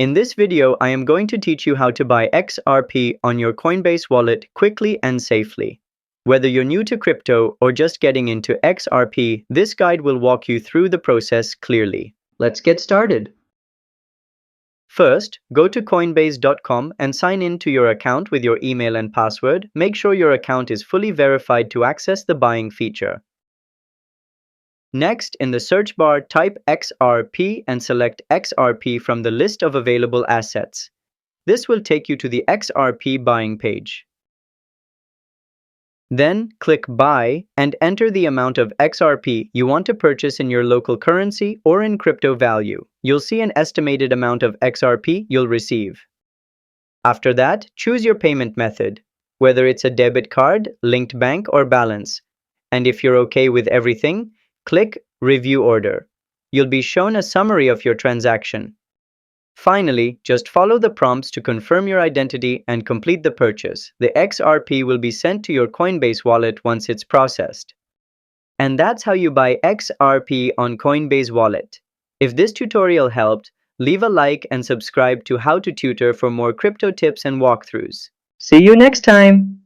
In this video, I am going to teach you how to buy XRP on your Coinbase wallet quickly and safely. Whether you're new to crypto or just getting into XRP, this guide will walk you through the process clearly. Let's get started. First, go to coinbase.com and sign in to your account with your email and password. Make sure your account is fully verified to access the buying feature. Next, in the search bar, type XRP and select XRP from the list of available assets. This will take you to the XRP buying page. Then, click Buy and enter the amount of XRP you want to purchase in your local currency or in crypto value. You'll see an estimated amount of XRP you'll receive. After that, choose your payment method, whether it's a debit card, linked bank, or balance. And if you're okay with everything, click Review Order. You'll be shown a summary of your transaction. Finally, just follow the prompts to confirm your identity and complete the purchase. The XRP will be sent to your Coinbase wallet once it's processed. And that's how you buy XRP on Coinbase Wallet. If this tutorial helped, leave a like and subscribe to How to Tutor for more crypto tips and walkthroughs. See you next time!